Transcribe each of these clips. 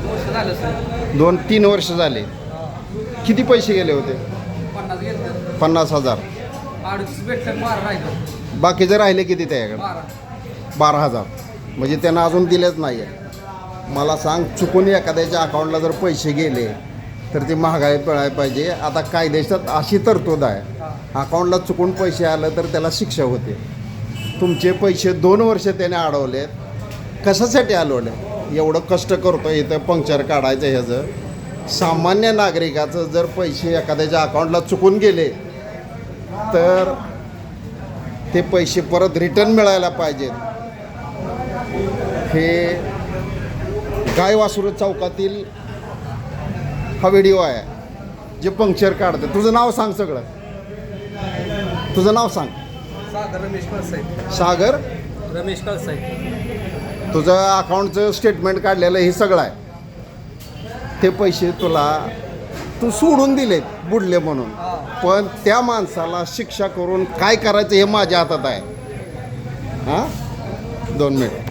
वर्ष झालं सर. 2-3 वर्ष झाले. किती पैसे गेले होते? 50 घेतलं. 50,000. 38 भेटलं, 12 राहिलं. बाकीचे राहिले किती त्याच्याकडे? 12,000. म्हणजे त्यांना अजून दिलेच नाही आहे. मला सांग, चुकून एखाद्याच्या अकाउंटला जर पैसे गेले तर ती महागाई पिळायला पाहिजे. आता कायदेशात अशी तरतूद आहे, अकाउंटला चुकून पैसे आलं तर त्याला शिक्षा होते. तुमचे पैसे 2 वर्ष त्याने अडवलेत. कशासाठी अडवले? एवढं कष्ट करतो इथं पंक्चर काढायचं ह्याचं. सामान्य नागरिकाचं जर पैसे एखाद्याच्या अकाउंटला चुकून गेले तर ते पैसे परत रिटर्न मिळायला पाहिजेत. हे गाय वासुरू चौकातील हा व्हिडिओ आहे जे पंक्चर काढते. तुझं नाव सांग, सगळं तुझं नाव सांग. सागर रमेश कळसाई. सागर रमेश कळसाई. तुझं अकाउंटचं स्टेटमेंट काढलेलं हे सगळं आहे. ते पैसे तुला तू सोडून दिलेत बुडले म्हणून, पण त्या माणसाला शिक्षा करून काय करायचं हे माझ्या हातात आहे. हां, 2 minute.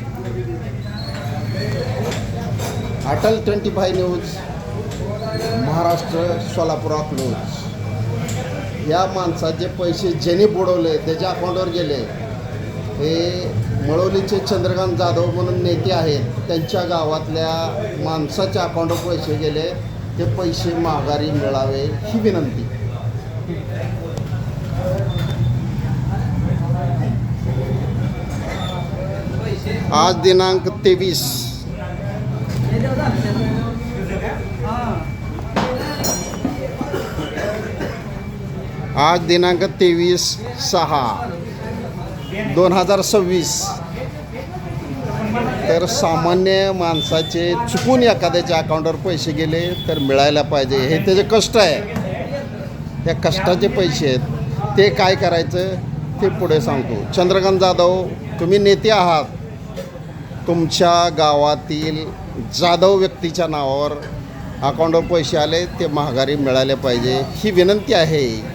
Atal 25 news, Maharashtra, Solapur news. या माणसाचे पैसे ज्याने बुडवले त्याच्या अकाउंटवर गेले. हे मळवलीचे चंद्रकांत जाधव म्हणून नेते आहेत, त्यांच्या गावातल्या माणसाच्या अकाउंटवर पैसे गेले. ते पैसे माघारी मिळावे ही विनंती. आज दिनांक 23 आज दिनांक 23/6/2026. तर सामान्य माणसाचे चुकून एखाद्याच्या अकाउंटवर पैसे गेले तर मिळायला पाहिजे. हे त्याचे कष्ट आहे, त्या कष्टाचे पैसे आहेत. ते काय करायचं ते पुढे सांगतो. चंद्रकांत जाधव, तुम्ही नेते आहात. तुमच्या गावातील जाधव व्यक्तीच्या नावावर अकाउंटवर पैसे आले ते माघारी मिळाले पाहिजे ही विनंती आहे.